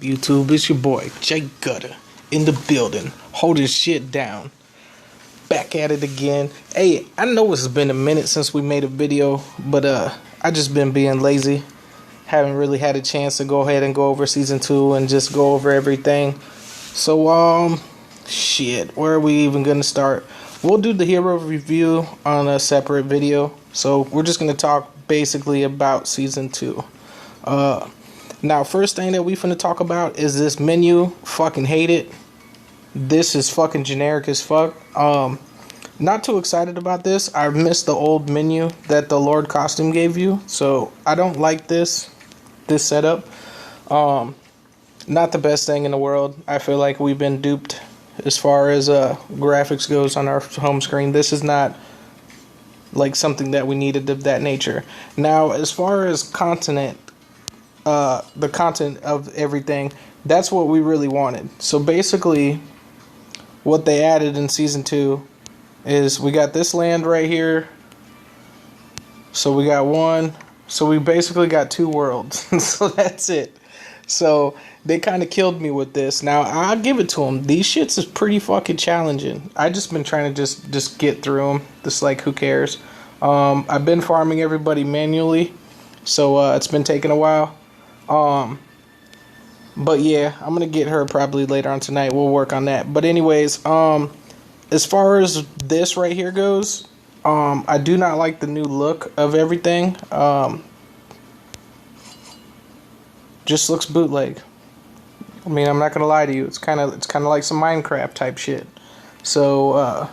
YouTube? It's your boy, Jay Gutter, in the building, holding shit down. Back at it again. Hey, I know it's been a minute since we made a video, but I just been being lazy. Haven't really had a chance to go ahead and go over season 2 and just go over everything. So, shit, where are we even gonna start? We'll do the hero review on a separate video. So, we're just gonna talk basically about season 2. Now, first thing that we finna talk about is this menu. Fucking hate it. This is fucking generic as fuck. Not too excited about this. I missed the old menu that the Lord costume gave you, so I don't like this setup. Not the best thing in the world. I feel like we've been duped as far as graphics goes on our home screen. This is not like something that we needed of that nature. Now, as far as content, the content of everything, that's what we really wanted. So basically, what they added in season 2 is we got this land right here. So we got one. So we basically got 2 worlds. So that's it. So they kind of killed me with this. Now, I'll give it to them. These shits is pretty fucking challenging. I just been trying to just get through them. Just like, who cares? I've been farming everybody manually. So it's been taking a while. But yeah, I'm going to get her probably later on tonight. We'll work on that. But anyways, as far as this right here goes, I do not like the new look of everything. Just looks bootleg. I mean, I'm not going to lie to you. It's kind of like some Minecraft type shit. So,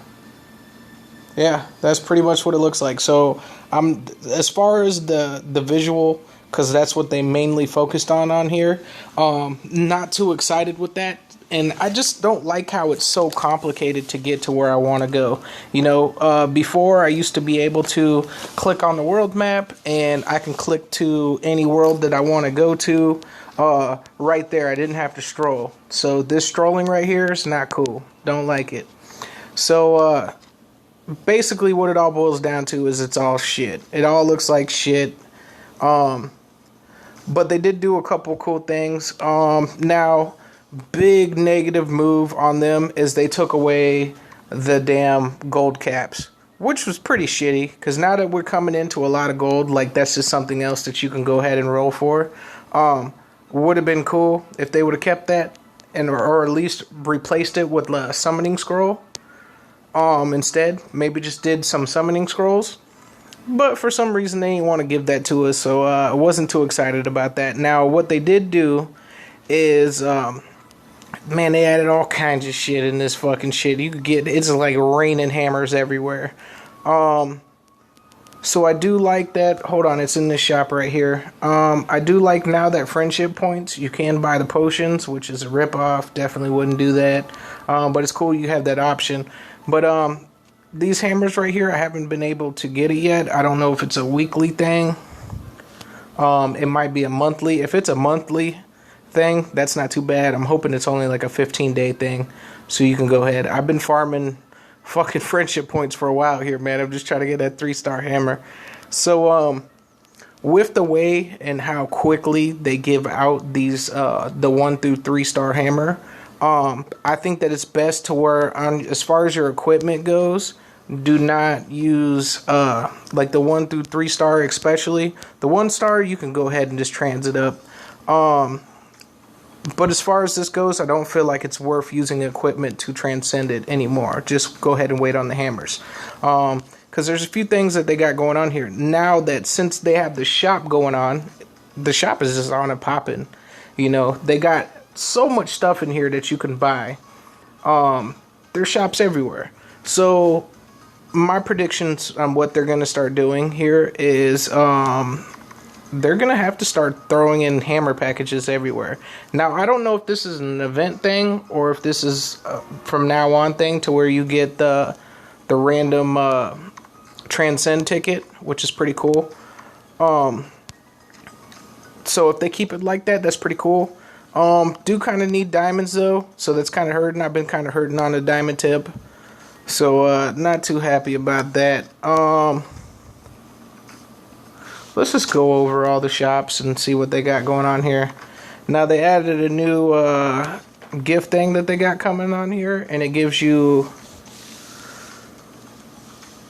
yeah, that's pretty much what it looks like. So, as far as the visual, because that's what they mainly focused on here. Not too excited with that. And I just don't like how it's so complicated to get to where I want to go. You know, before I used to be able to click on the world map and I can click to any world that I want to go to right there. I didn't have to stroll. So this strolling right here is not cool. Don't like it. So basically what it all boils down to is it's all shit. It all looks like shit. But they did do a couple cool things. Now, big negative move on them is they took away the damn gold caps, which was pretty shitty, because now that we're coming into a lot of gold, like, that's just something else that you can go ahead and roll for. Would have been cool if they would have kept that, and or at least replaced it with a summoning scroll. Instead, maybe just did some summoning scrolls. But for some reason, they didn't want to give that to us, so I wasn't too excited about that. Now, what they did do is, man, they added all kinds of shit in this fucking shit. You could get, it's like raining hammers everywhere. So I do like that. Hold on, it's in this shop right here. I do like now that friendship points, you can buy the potions, which is a ripoff. Definitely wouldn't do that. But it's cool you have that option. But, these hammers right here, I haven't been able to get it yet. I don't know if it's a weekly thing. It might be a monthly. If it's a monthly thing, that's not too bad. I'm hoping it's only like a 15-day thing, so you can go ahead. I've been farming fucking friendship points for a while here, man. I'm just trying to get that 3-star hammer. So, with the way and how quickly they give out these, the 1 through 3-star hammer, I think that it's best to where, as far as your equipment goes, do not use like the 1 through 3-star, especially. The 1-star, you can go ahead and just transit up. But as far as this goes, I don't feel like it's worth using equipment to transcend it anymore. Just go ahead and wait on the hammers. Because there's a few things that they got going on here. Now that since they have the shop going on, the shop is just on and popping. You know, they got so much stuff in here that you can buy. There's shops everywhere. So my predictions on what they're going to start doing here is they're going to have to start throwing in hammer packages everywhere. Now, I don't know if this is an event thing or if this is from now on thing to where you get the random transcend ticket, which is pretty cool. So if they keep it like that, that's pretty cool. Do kind of need diamonds though, so that's kind of hurting. I've been kind of hurting on the diamond tip. So, not too happy about that. Let's just go over all the shops and see what they got going on here. Now they added a new gift thing that they got coming on here, and it gives you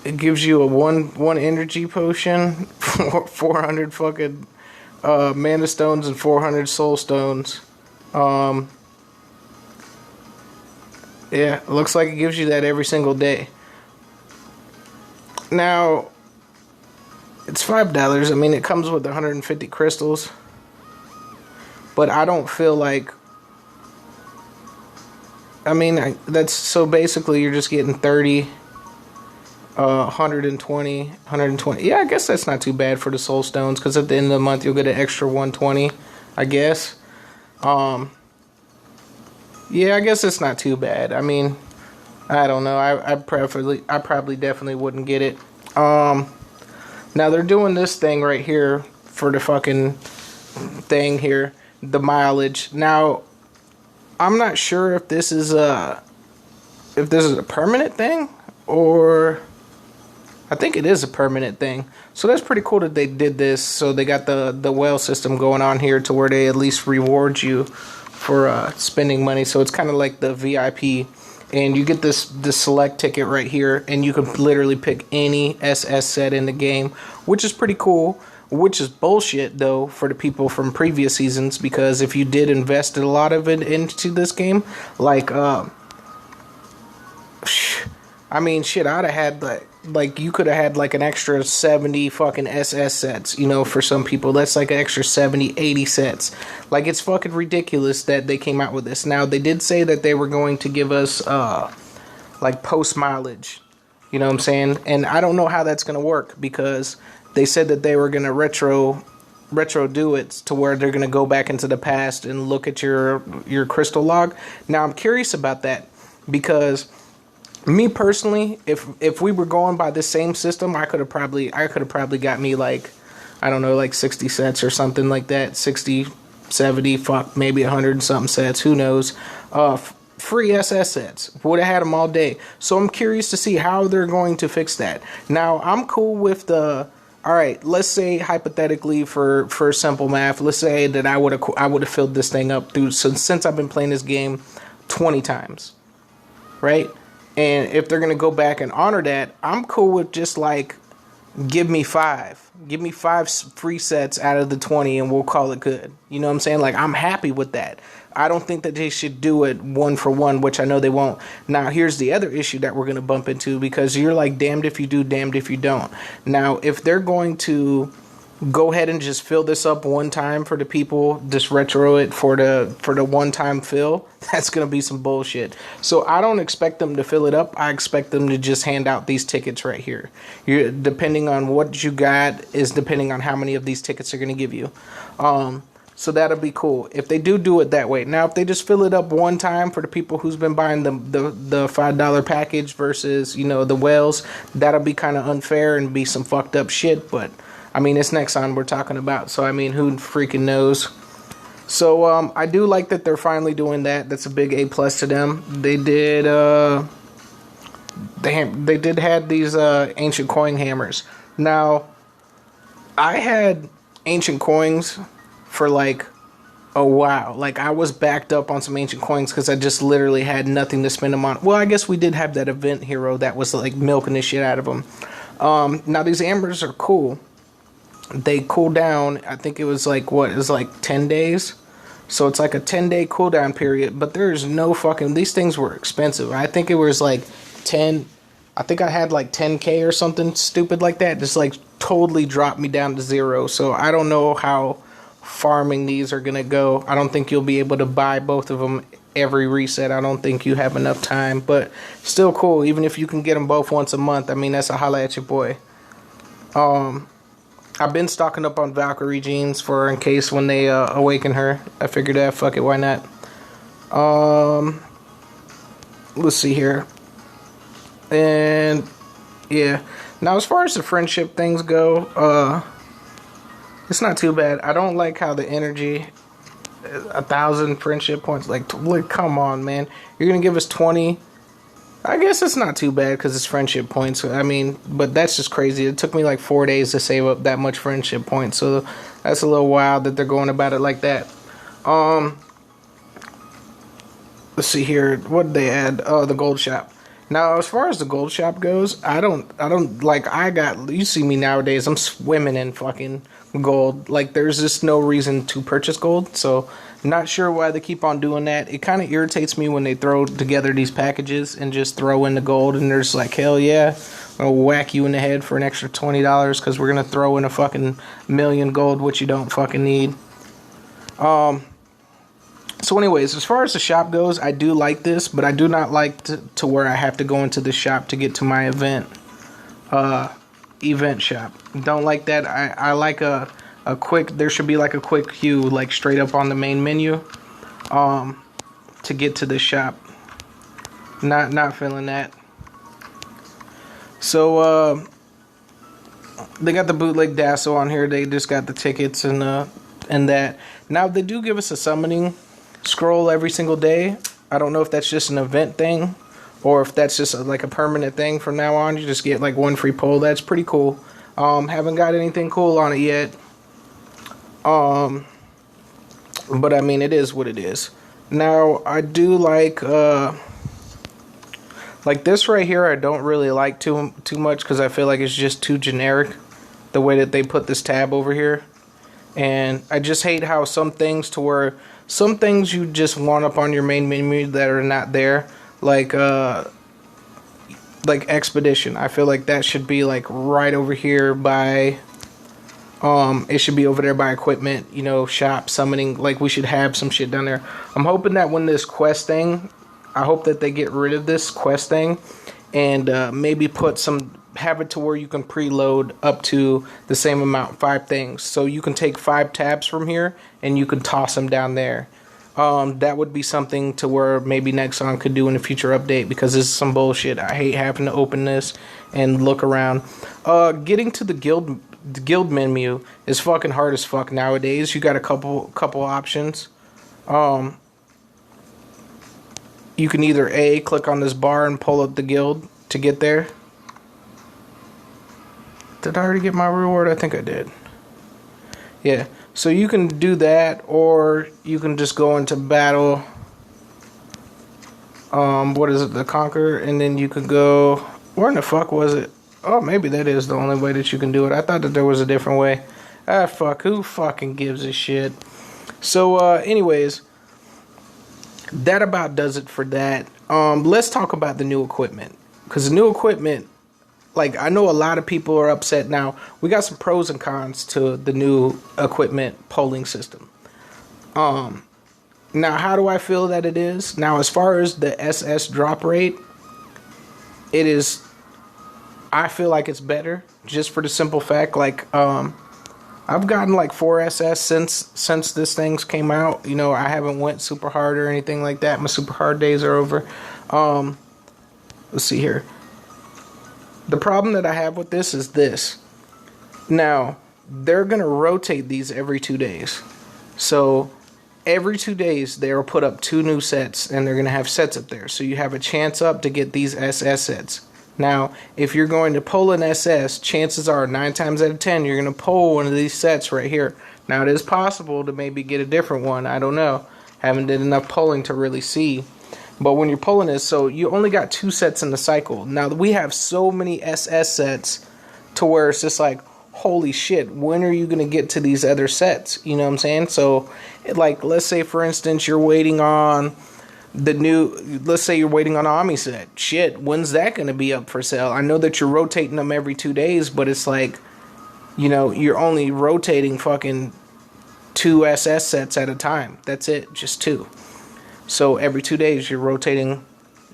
a one energy potion, 400 fucking mana stones, and 400 soul stones. Yeah, it looks like it gives you that every single day. Now, it's $5. I mean, it comes with 150 crystals. But I don't feel like... I mean, that's... So basically, you're just getting 30, 120, 120. Yeah, I guess that's not too bad for the soul stones. Because at the end of the month, you'll get an extra 120, I guess. Yeah, I guess it's not too bad. I mean, I don't know. I probably definitely wouldn't get it. Now they're doing this thing right here for the fucking thing here, the mileage. Now, I'm not sure if this is a permanent thing, or I think it is a permanent thing. So that's pretty cool that they did this. So they got the whale system going on here to where they at least reward you for spending money. So it's kind of like the VIP, and you get this select ticket right here, and you can literally pick any SS set in the game, which is pretty cool. Which is bullshit though for the people from previous seasons, because if you did invest a lot of it into this game, like I mean, shit, I'd have had like you could have had like an extra 70 fucking SS sets, you know, for some people. That's like an extra 70, 80 sets. Like, it's fucking ridiculous that they came out with this. Now, they did say that they were going to give us, like, post mileage. You know what I'm saying? And I don't know how that's going to work, because they said that they were going to retro do it to where they're going to go back into the past and look at your crystal log. Now, I'm curious about that, because... me personally, if we were going by the same system, I could have probably got me like, I don't know, like 60 sets or something like that. 60, 70, fuck, maybe 100 and something sets, who knows. Free SS sets. Would have had them all day. So I'm curious to see how they're going to fix that. Now, I'm cool with the... Alright, let's say hypothetically for simple math, let's say that I would have filled this thing up through since I've been playing this game 20 times. Right? And if they're going to go back and honor that, I'm cool with just like, give me 5. Give me 5 free sets out of the 20 and we'll call it good. You know what I'm saying? Like, I'm happy with that. I don't think that they should do it one for one, which I know they won't. Now, here's the other issue that we're going to bump into, because you're like, damned if you do, damned if you don't. Now, if they're going to go ahead and just fill this up one time for the people, just retro it for the one-time fill, that's going to be some bullshit. So I don't expect them to fill it up. I expect them to just hand out these tickets right here. Depending on what you got is depending on how many of these tickets they're going to give you. So that'll be cool if they do it that way. Now, if they just fill it up one time for the people who's been buying the $5 package versus, you know, the whales, that'll be kind of unfair and be some fucked up shit. But I mean, it's Nexon we're talking about, so I mean, who freaking knows? So I do like that they're finally doing that. That's a big A+ to them. They did they did have these ancient coin hammers. Now, I had ancient coins for like a while. Like, I was backed up on some ancient coins because I just literally had nothing to spend them on. Well, I guess we did have that event hero that was like milking the shit out of them. Now, these hammers are cool. They cool down, I think it was like, what, it was like 10 days? So it's like a 10-day cooldown period, but there's no fucking, these things were expensive. I think it was like 10, I think I had like 10K or something stupid like that. Just like totally dropped me down to 0. So I don't know how farming these are going to go. I don't think you'll be able to buy both of them every reset. I don't think you have enough time, but still cool. Even if you can get them both once a month, I mean, that's a holla at your boy. I've been stocking up on Valkyrie jeans for in case when they awaken her. I figured that, fuck it, why not? Let's see here. And yeah. Now, as far as the friendship things go, it's not too bad. I don't like how the energy, 1,000 friendship points, like come on, man. You're gonna give us 20. I guess it's not too bad because it's friendship points. I mean, but that's just crazy. It took me like 4 days to save up that much friendship points. So that's a little wild that they're going about it like that. Let's see here. What did they add? Oh, the gold shop. Now, as far as the gold shop goes, I don't like, you see me nowadays, I'm swimming in fucking gold. Like, there's just no reason to purchase gold, so not sure why they keep on doing that. It kind of irritates me when they throw together these packages and just throw in the gold, and they're just like, hell yeah, I'll whack you in the head for an extra $20 because we're going to throw in a fucking million gold, which you don't fucking need. So anyways, as far as the shop goes, I do like this, but I do not like to where I have to go into the shop to get to my event shop. Don't like that. I like a quick, there should be like a quick queue, like straight up on the main menu, to get to the shop. Not feeling that. So, they got the bootleg Dasso on here. They just got the tickets and that. Now, they do give us a summoning scroll every single day. I don't know if that's just an event thing or if that's just like a permanent thing from now on. You just get like one free pull. That's pretty cool. Haven't got anything cool on it yet. But I mean, it is what it is. Now, I do like this right here. I don't really like too much because I feel like it's just too generic, the way that they put this tab over here. And I just hate how some things you just want up on your main menu that are not there, like expedition. I feel like that should be like right over here by it should be over there by equipment, you know, shop, summoning. Like, we should have some shit down there. I'm hoping that when this quest thing, I hope that they get rid of this quest thing and maybe have it to where you can preload up to the same amount, 5 things. So you can take 5 tabs from here and you can toss them down there. That would be something to where maybe Nexon could do in a future update, because this is some bullshit. I hate having to open this and look around. Getting to the guild menu is fucking hard as fuck nowadays. You got a couple options. You can either click on this bar and pull up the guild to get there. Did I already get my reward? I think I did. Yeah. So you can do that, or you can just go into battle. What is it? The Conquer, and then you could go. Where in the fuck was it? Oh, maybe that is the only way that you can do it. I thought that there was a different way. Ah, fuck. Who fucking gives a shit? So, anyways, that about does it for that. Let's talk about the new equipment, because the new equipment, like, I know a lot of people are upset now. We got some pros and cons to the new equipment polling system. Now, how do I feel that it is? Now, as far as the SS drop rate, it is, I feel like it's better, just for the simple fact, like, I've gotten like 4 SS since this thing's came out. You know, I haven't went super hard or anything like that. My super hard days are over. Let's see here. The problem that I have with this is this. Now, they're going to rotate these every 2 days. So, every 2 days, they'll put up 2 new sets, and they're going to have sets up there. So, you have a chance up to get these SS sets. Now, if you're going to pull an SS, chances are 9 times out of 10, you're going to pull one of these sets right here. Now, it is possible to maybe get a different one. I don't know. Haven't did enough pulling to really see. But when you're pulling this, so you only got 2 sets in the cycle. Now, we have so many SS sets to where it's just like, holy shit, when are you going to get to these other sets? You know what I'm saying? So, like, let's say, for instance, you're waiting on let's say you're waiting on an Ami set. Shit, when's that going to be up for sale? I know that you're rotating them every 2 days, but it's like, you know, you're only rotating fucking 2 SS sets at a time. That's it, just 2. So every 2 days you're rotating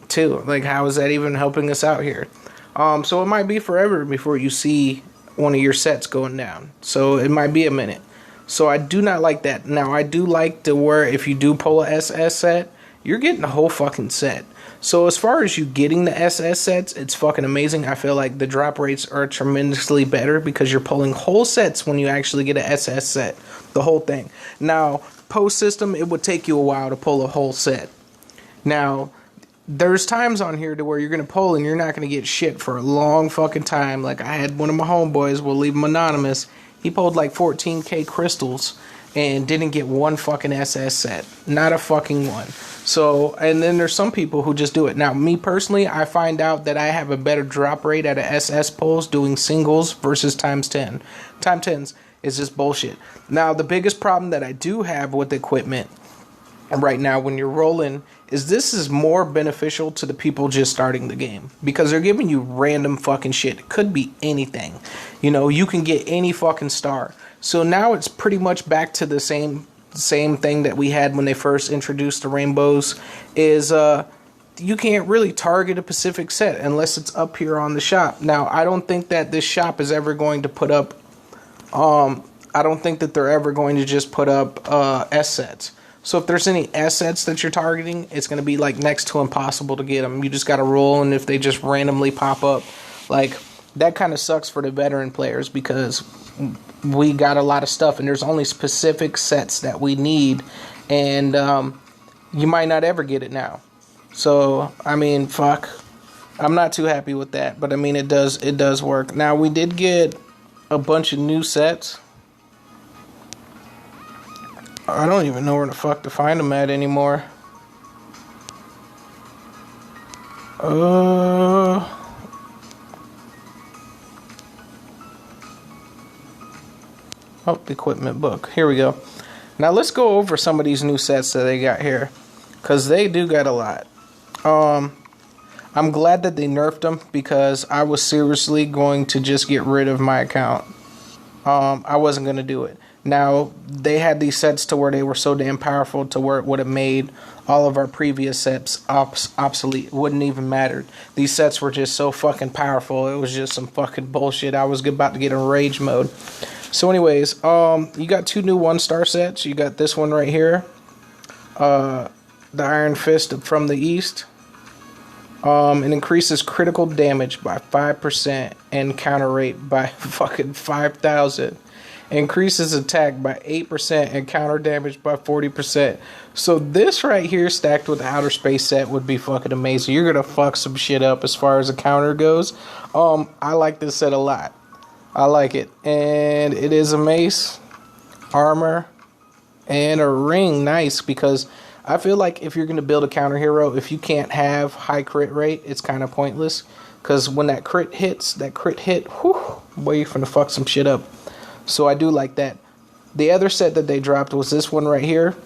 2. Like, how is that even helping us out here? So it might be forever before you see one of your sets going down. So it might be a minute. So I do not like that. Now, I do like to where if you do pull a SS set, you're getting the whole fucking set. So as far as you getting the SS sets, it's fucking amazing. I feel like the drop rates are tremendously better because you're pulling whole sets when you actually get an SS set. The whole thing. Now, post system, it would take you a while to pull a whole set. Now, there's times on here to where you're going to pull and you're not going to get shit for a long fucking time. Like, I had one of my homeboys, we'll leave him anonymous. He pulled like 14k crystals. and didn't get one fucking SS set. Not a fucking one. So, and then there's some people who just do it. Now, me personally, I find out that I have a better drop rate at a SS pulls doing singles versus times 10. Times 10s is just bullshit. Now, the biggest problem that I do have with equipment right now when you're rolling is this is more beneficial to the people just starting the game, because they're giving you random fucking shit. It could be anything. You know, you can get any fucking star. So now it's pretty much back to the same thing that we had when they first introduced the rainbows, is you can't really target a specific set unless it's up here on the shop. Now, I don't think that this shop is ever going to put up I don't think that they're ever going to just put up S sets. So if there's any S sets that you're targeting, it's going to be like next to impossible to get them. You just got to roll, and if they just randomly pop up, like, that kind of sucks for the veteran players, because we got a lot of stuff and there's only specific sets that we need, and you might not ever get it now. So, I mean, fuck. I'm not too happy with that, but I mean, it does work. Now, we did get a bunch of new sets. I don't even know where the fuck to find them at anymore. Oh, the equipment book. Here we go. Now let's go over some of these new sets that they got here, because they do got a lot. I'm glad that they nerfed them, because I was seriously going to just get rid of my account. I wasn't going to do it. Now, they had these sets to where they were so damn powerful to where it would have made all of our previous sets obsolete. It wouldn't even matter. These sets were just so fucking powerful. It was just some fucking bullshit. I was about to get in rage mode. So anyways, you got 2 new 1-star sets. You got this one right here. The Iron Fist from the East. It increases critical damage by 5% and counter rate by fucking 5,000. Increases attack by 8% and counter damage by 40%. So this right here stacked with the outer space set would be fucking amazing. You're gonna fuck some shit up as far as the counter goes. I like this set a lot. I like it. And it is a mace, armor, and a ring. Nice, because I feel like if you're gonna build a counter hero, if you can't have high crit rate, it's kind of pointless. Because when that crit hit, whew, boy, you're finna fuck some shit up. So I do like that. The other set that they dropped was this one right here.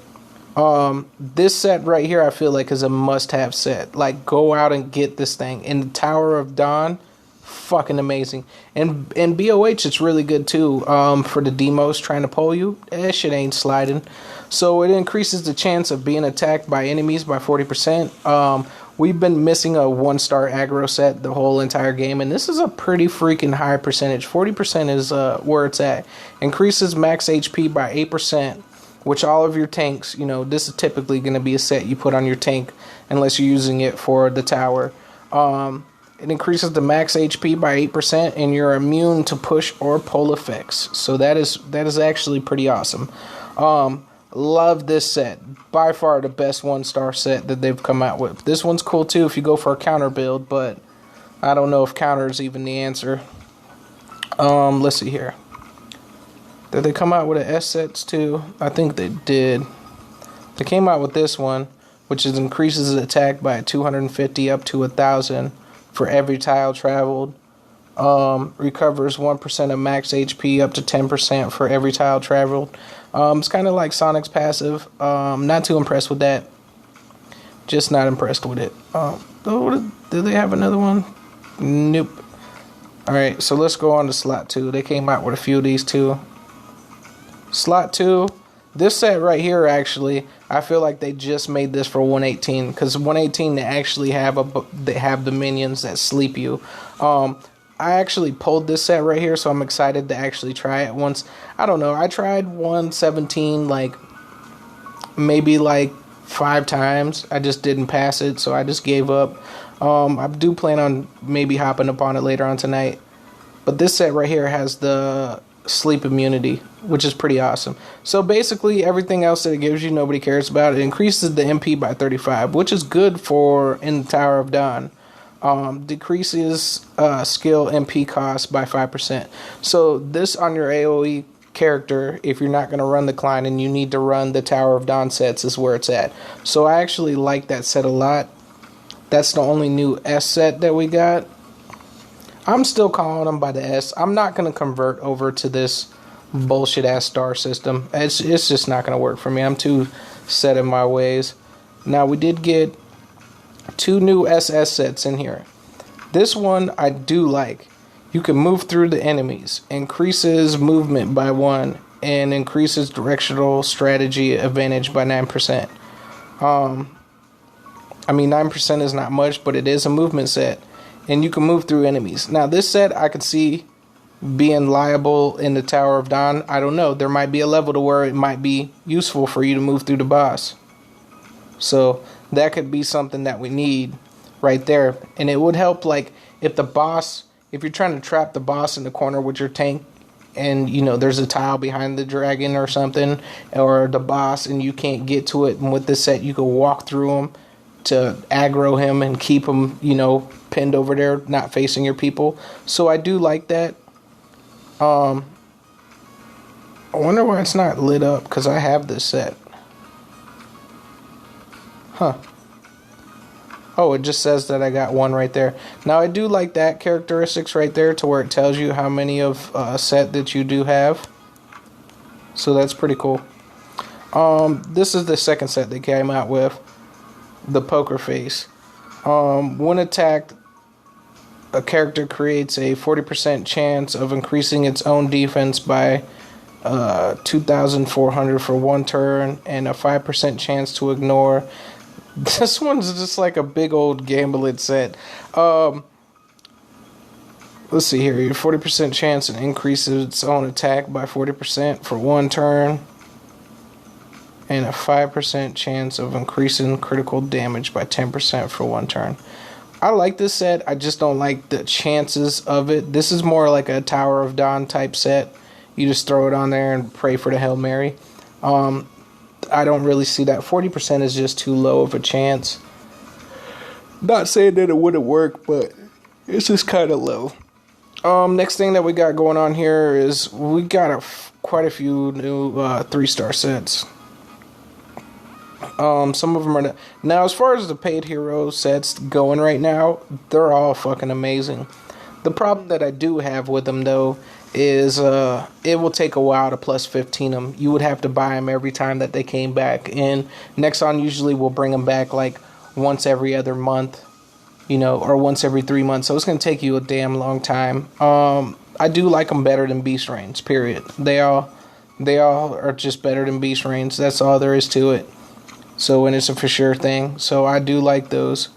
This set right here I feel like is a must-have set. Like, go out and get this thing. And the Tower of Dawn, fucking amazing. And BOH, it's really good too, for the demos trying to pull you. That shit ain't sliding. So it increases the chance of being attacked by enemies by 40%. We've been missing a 1-star aggro set the whole entire game, and this is a pretty freaking high percentage. 40% is where it's at. Increases max HP by 8%, which all of your tanks, you know, this is typically going to be a set you put on your tank unless you're using it for the tower. It increases the max HP by 8%, and you're immune to push or pull effects. So that is actually pretty awesome. Love this set. By far the best 1-star set that they've come out with. This one's cool too if you go for a counter build, but I don't know if counter is even the answer. Let's see here. Did they come out with an S sets too? I think they did. They came out with this one, which is increases attack by 250 up to 1,000 for every tile traveled. Recovers 1% of max HP up to 10% for every tile traveled. It's kind of like Sonic's passive. Not too impressed with that. Just not impressed with it. Did they have another one? Nope. Alright, so let's go on to Slot 2. They came out with a few of these too. Slot 2. This set right here, actually, I feel like they just made this for 118. Because 118, they actually have the minions that sleep you. I actually pulled this set right here, so I'm excited to actually try it once. I don't know, I tried 117 like maybe like 5 times. I just didn't pass it, so I just gave up. I do plan on maybe hopping up on it later on tonight. But this set right here has the sleep immunity, which is pretty awesome. So basically everything else that it gives you, nobody cares about. It increases the MP by 35, which is good for in the Tower of Dawn. Decreases skill MP cost by 5%. So this on your AoE character if you're not going to run the Klein and you need to run the Tower of Dawn sets is where it's at. So I actually like that set a lot. That's the only new S set that we got. I'm still calling them by the S. I'm not going to convert over to this bullshit ass star system. It's just not going to work for me. I'm too set in my ways. Now we did get 2 new SS sets in here. This one I do like. You can move through the enemies, increases movement by 1, and increases directional strategy advantage by 9%. I mean, 9% is not much, but it is a movement set. And you can move through enemies. Now, this set I could see being liable in the Tower of Dawn. I don't know. There might be a level to where it might be useful for you to move through the boss. So, that could be something that we need right there. And it would help, like, if you're trying to trap the boss in the corner with your tank, and, you know, there's a tile behind the dragon or something, or the boss, and you can't get to it, and with this set, you can walk through him to aggro him and keep him, you know, pinned over there, not facing your people. So I do like that. I wonder why it's not lit up, because I have this set. Huh. Oh, it just says that I got 1 right there. Now, I do like that characteristics right there to where it tells you how many of a set that you do have. So that's pretty cool. This is the second set they came out with. The Poker Face. When attacked, a character creates a 40% chance of increasing its own defense by 2,400 for 1 turn, and a 5% chance to ignore. This one's just like a big old gambling set. Let's see here. Your 40% chance and increases its own attack by 40% for 1 turn. And a 5% chance of increasing critical damage by 10% for 1 turn. I like this set. I just don't like the chances of it. This is more like a Tower of Dawn type set. You just throw it on there and pray for the Hail Mary. I don't really see that. 40% is just too low of a chance. Not saying that it wouldn't work, but it's just kind of low. Next thing that we got going on here is we got quite a few new 3-star sets. Some of them are now, as far as the paid hero sets going right now, they're all fucking amazing. The problem that I do have with them though is it will take a while to plus 15 them. You would have to buy them every time that they came back, and Nexon usually will bring them back like once every other month, you know, or once every 3 months. So it's going to take you a damn long time. I do like them better than Beast Reigns, period. They all are just better than Beast Reigns. That's all there is to it. So, and it's a for sure thing. So I do like those.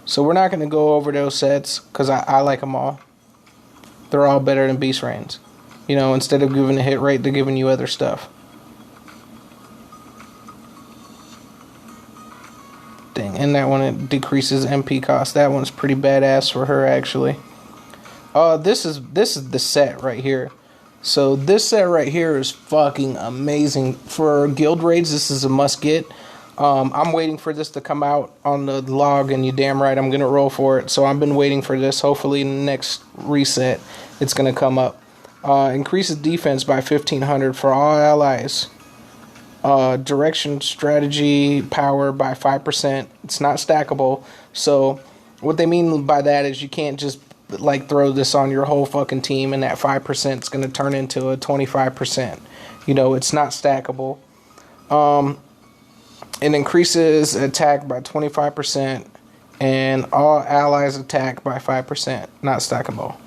So we're not going to go over those sets because I like them all. They're all better than Beast Reigns. You know, instead of giving a hit rate, they're giving you other stuff. Dang, and that one, it decreases MP cost. That one's pretty badass for her, actually. This is the set right here. So this set right here is fucking amazing. For guild raids, this is a must get. I'm waiting for this to come out on the log, and you damn right I'm going to roll for it. So I've been waiting for this. Hopefully in the next reset it's going to come up. Increases defense by 1,500 for all allies. Direction, strategy, power by 5%. It's not stackable. So what they mean by that is you can't just like throw this on your whole fucking team and that 5% is going to turn into a 25%. You know, it's not stackable. It increases attack by 25% and all allies attack by 5%. Not stackable.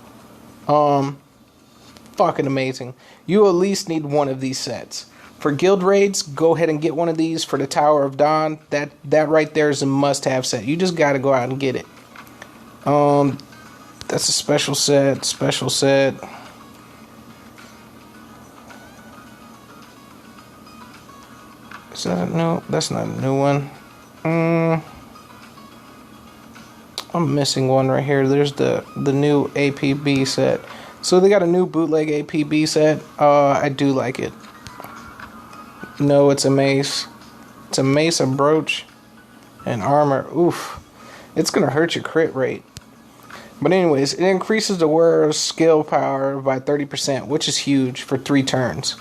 Fucking amazing. You at least need one of these sets. For guild raids, go ahead and get one of these. For the Tower of Dawn, that right there is a must-have set. You just got to go out and get it. That's a special set. Special set. Is that a new? That's not a new one. I'm missing one right here. There's the new APB set. So they got a new bootleg APB set. I do like it. No, it's a mace. It's a mace, a brooch, and armor. Oof. It's gonna hurt your crit rate. But anyways, it increases the wearer's skill power by 30%, which is huge for 3 turns.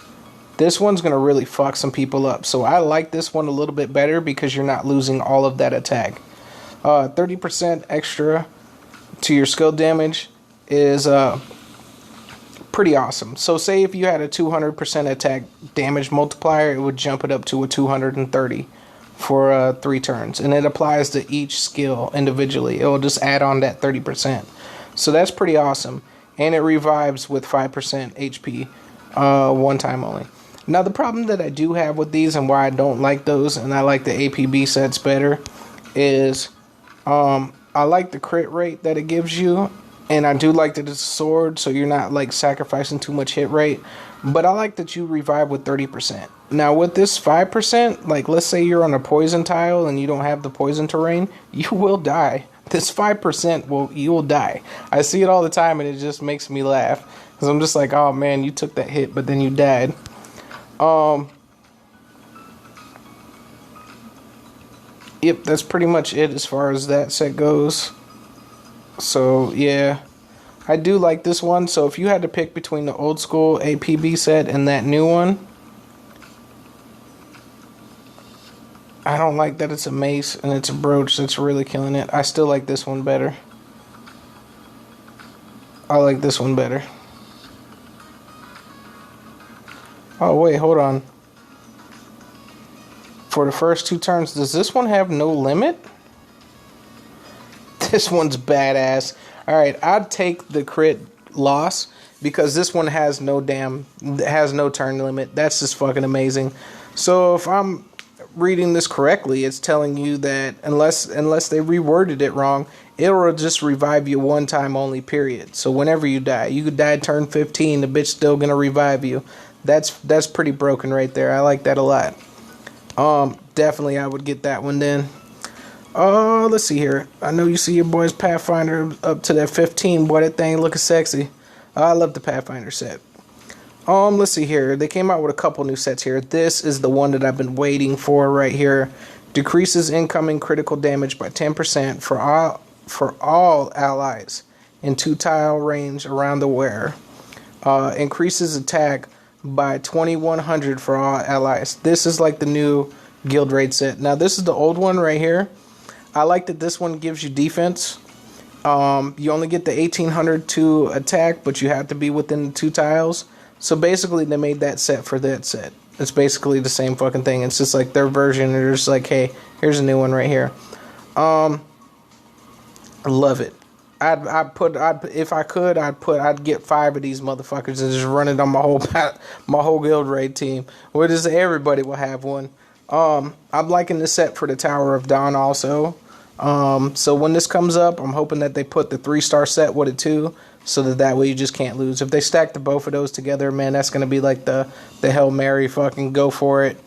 This one's going to really fuck some people up. So I like this one a little bit better because you're not losing all of that attack. 30% extra to your skill damage is pretty awesome. So say if you had a 200% attack damage multiplier, it would jump it up to a 230 for 3 turns. And it applies to each skill individually. It will just add on that 30%. So that's pretty awesome. And it revives with 5% HP one time only. Now the problem that I do have with these and why I don't like those and I like the APB sets better is I like the crit rate that it gives you. And I do like that it's a sword, so you're not like sacrificing too much hit rate. But I like that you revive with 30%. Now with this 5%, like let's say you're on a poison tile and you don't have the poison terrain, you will die. This 5% you will die. I see it all the time and it just makes me laugh. Because I'm just like, oh man, you took that hit but then you died. Yep, that's pretty much it as far as that set goes. So, yeah, I do like this one. So, if you had to pick between the old school APB set and that new one, I don't like that it's a mace and it's a brooch that's really killing it. I still like this one better. I like this one better. Oh, wait, hold on. For the first 2 turns, does this one have no limit? This one's badass. Alright, I'd take the crit loss because this one has no turn limit. That's just fucking amazing. So if I'm reading this correctly, it's telling you that unless they reworded it wrong, it'll just revive you one time only, period. So whenever you die, you could die turn 15, the bitch still gonna revive you. That's pretty broken right there. I like that a lot. Definitely I would get that one then. Let's see here. I know you see your boy's Pathfinder up to that 15. Boy, that thing looking sexy. I love the Pathfinder set. Let's see here. They came out with a couple new sets here. This is the one that I've been waiting for right here. Decreases incoming critical damage by 10% for all allies in 2 tile range around the wearer. Increases attack by 2100 for all allies. This is like the new guild raid set. Now this is the old one right here. I like that this one gives you defense. You only get the 1800 to attack, but you have to be within the 2 tiles. So basically they made that set for that set. It's basically the same fucking thing. It's just like their version. They're just like, hey, here's a new one right here. I love it. If I could, I'd get 5 of these motherfuckers and just run it on my whole guild raid team. Or just everybody will have one. I'm liking the set for the Tower of Dawn also. So when this comes up, I'm hoping that they put the 3-star set with it too, so that way you just can't lose. If they stack the both of those together, man, that's gonna be like the Hail Mary, fucking go for it.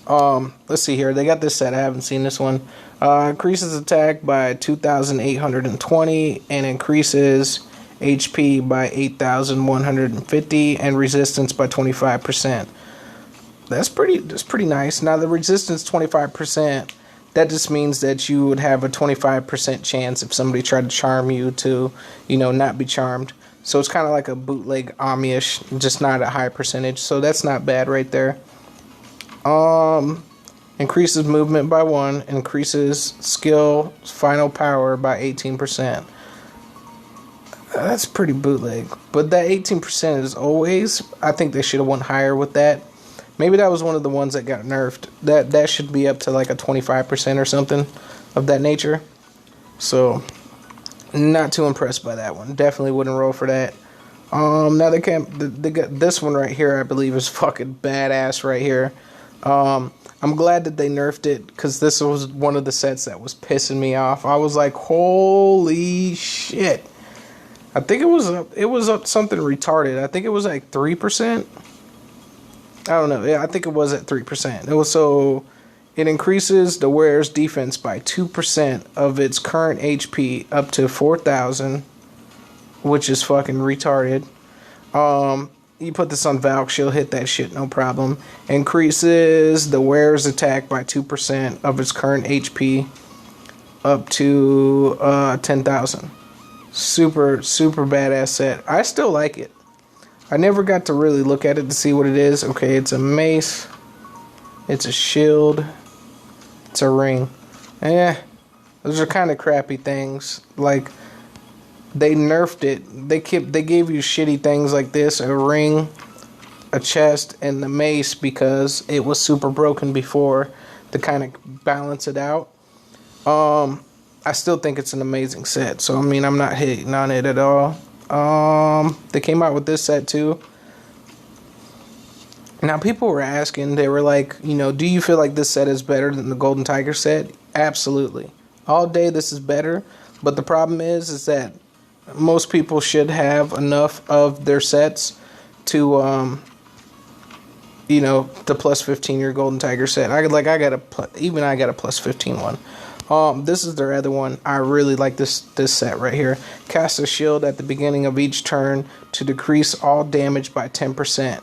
Let's see here. They got this set. I haven't seen this one. Increases attack by 2,820 and increases HP by 8,150 and resistance by 25%. That's pretty nice. Now the resistance 25%, that just means that you would have a 25% chance if somebody tried to charm you to, not be charmed. So it's kind of like a bootleg Ami-ish, just not a high percentage. So that's not bad right there. Increases movement by 1, increases skill final power by 18%. That's pretty bootleg. But that 18% is always, I think they should have went higher with that. Maybe that was one of the ones that got nerfed. That should be up to like a 25% or something of that nature. So, not too impressed by that one. Definitely wouldn't roll for that. Now they got this one right here, I believe, is fucking badass right here. I'm glad that they nerfed it, because this was one of the sets that was pissing me off. I was like, holy shit. I think it was up something retarded. I think it was like 3%. I don't know. Yeah, I think it was at 3%. It increases the wearer's defense by 2% of its current HP up to 4,000, which is fucking retarded. You put this on Valk, she'll hit that shit no problem. Increases the wearer's attack by 2% of its current HP up to 10,000. Super, super badass set. I still like it. I never got to really look at it to see what it is. Okay, it's a mace. It's a shield. It's a ring. Those are kind of crappy things. Like, they nerfed it. They gave you shitty things like this, a ring, a chest, and the mace because it was super broken before to kind of balance it out. I still think it's an amazing set. So, I mean, I'm not hating on it at all. They came out with this set too. Now, people were asking, they were like, you know, do you feel like this set is better than the Golden Tiger set? Absolutely. All day, this is better. But the problem is that most people should have enough of their sets to, you know, the plus 15 your Golden Tiger set. I got a plus 15 one. This is their other one. I really like this set right here. Cast a shield at the beginning of each turn to decrease all damage by 10%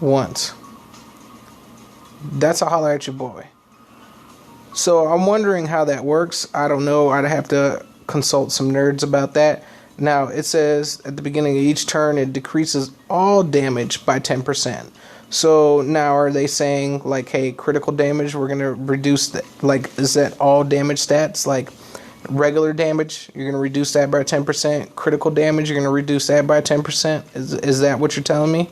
once. That's a holler at your boy. So I'm wondering how that works. I don't know. I'd have to consult some nerds about that. Now, it says at the beginning of each turn, it decreases all damage by 10%. So now are they saying, like, hey, critical damage, we're going to reduce that? Like, is that all damage stats? Like, regular damage, you're going to reduce that by 10%. Critical damage, you're going to reduce that by 10%. Is that what you're telling me?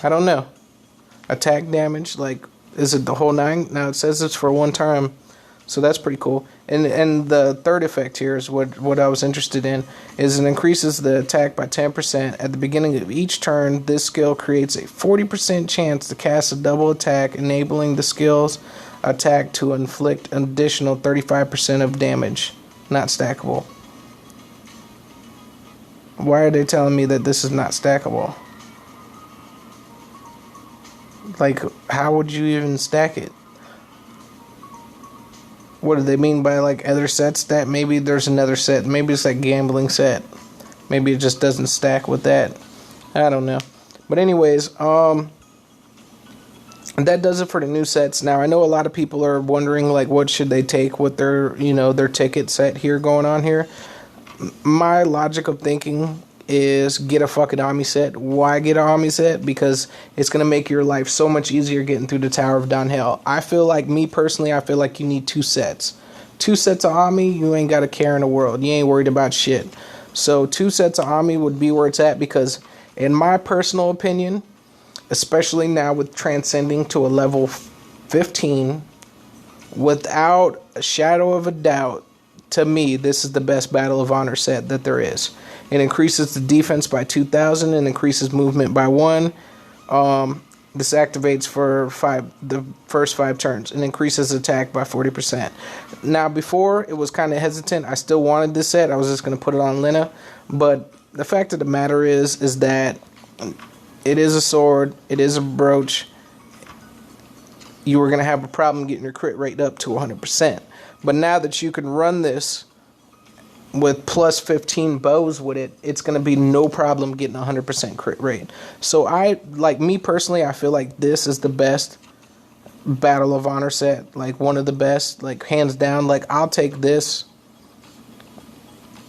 I don't know. Attack damage, like, is it the whole 9? Now it says it's for one time, so that's pretty cool. And the third effect here is what I was interested in, is it increases the attack by 10%. At the beginning of each turn, this skill creates a 40% chance to cast a double attack, enabling the skill's attack to inflict an additional 35% of damage. Not stackable. Why are they telling me that this is not stackable? Like, how would you even stack it? What do they mean by, like, other sets? That maybe there's another set. Maybe it's like gambling set. Maybe it just doesn't stack with that. I don't know. But anyways, that does it for the new sets. Now, I know a lot of people are wondering, like, what should they take with their, you know, their ticket set here going on here. My logic of thinking is get a fucking Omni set. Why get an Omni set? Because it's going to make your life so much easier getting through the Tower of Downhill. I feel like, me personally, I feel like you need 2 sets. 2 sets of Omni, you ain't got a care in the world. You ain't worried about shit. So 2 sets of Omni would be where it's at, because in my personal opinion, especially now with transcending to a level 15, without a shadow of a doubt, to me, this is the best Battle of Honor set that there is. It increases the defense by 2,000 and increases movement by 1. This activates for the first 5 turns and increases attack by 40%. Now, before, it was kind of hesitant. I still wanted this set. I was just going to put it on Lena. But the fact of the matter is that it is a sword. It is a brooch. You were going to have a problem getting your crit rate up to 100%. But now that you can run this with plus 15 bows with it, it's going to be no problem getting 100% crit rate. So me personally, I feel like this is the best Battle of Honor set. Like, one of the best, like, hands down. Like, I'll take this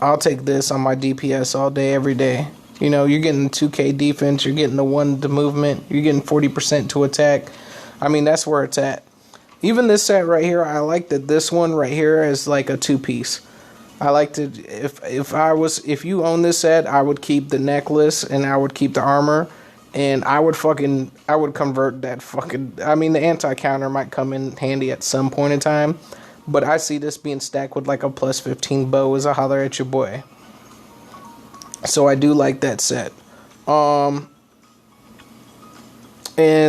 on my DPS all day, every day. You know, you're getting 2k defense, you're getting the 1 to movement, you're getting 40% to attack. I mean, that's where it's at. Even this set right here, I like that this one right here is like a 2-piece. I like to, if you own this set, I would keep the necklace and I would keep the armor, and I would convert that fucking, I mean, the anti-counter might come in handy at some point in time, but I see this being stacked with like a plus 15 bow as a holler at your boy. So I do like that set. And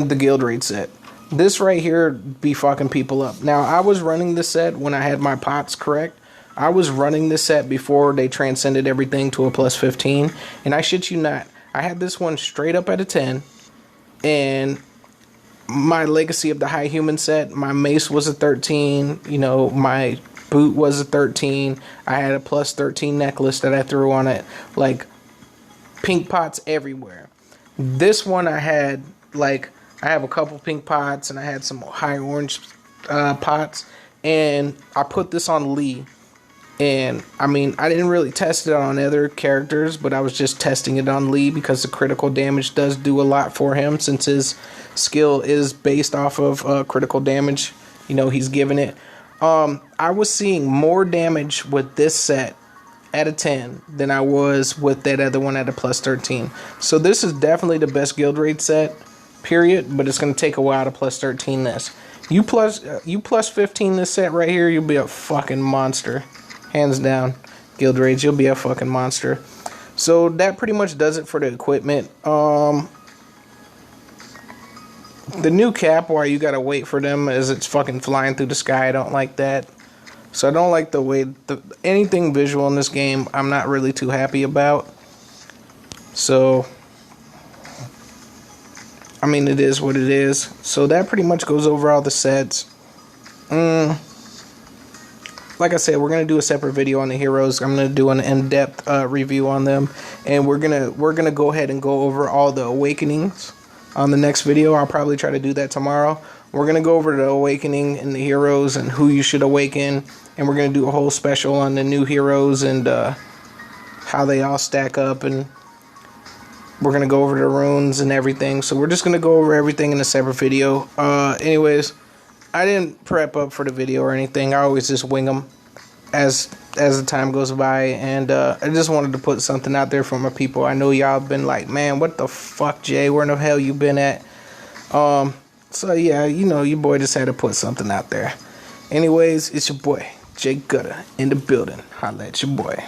the guild raid set. This right here be fucking people up. Now, I was running this set when I had my pots correct. I was running this set before they transcended everything to a plus 15. And I shit you not, I had this one straight up at a 10. And my Legacy of the High Human set, my mace was a 13. You know, my boot was a 13. I had a plus 13 necklace that I threw on it. Like, pink pots everywhere. This one I had, like, I have a couple pink pots, and I had some high orange pots, and I put this on Lee, And I mean, I didn't really test it on other characters, but I was just testing it on Lee because the critical damage does do a lot for him, since his skill is based off of critical damage. You know, he's giving it. I was seeing more damage with this set at a 10 than I was with that other one at a plus 13. So this is definitely the best guild raid set, period, but it's going to take a while to plus 13 this. You plus 15 this set right here, you'll be a fucking monster. Hands down. Guild raids, you'll be a fucking monster. So that pretty much does it for the equipment. The new cap, why you gotta wait for them, as it's fucking flying through the sky. I don't like that. So I don't like the way anything visual in this game I'm not really too happy about. So I mean, it is what it is. So that pretty much goes over all the sets. Like I said, we're gonna do a separate video on the heroes. I'm gonna do an in-depth review on them, and we're gonna go ahead and go over all the awakenings on the next video. I'll probably try to do that tomorrow. We're gonna go over the awakening and the heroes and who you should awaken, and we're gonna do a whole special on the new heroes and how they all stack up, and we're gonna go over the runes and everything. So we're just gonna go over everything in a separate video. Anyways, I didn't prep up for the video or anything. I always just wing them as the time goes by, and I just wanted to put something out there for my people. I know y'all been like, man, what the fuck, Jay? Where the hell you been at? So yeah, you know, your boy just had to put something out there. Anyways, it's your boy Jay Gutter in the building. Holla at your boy.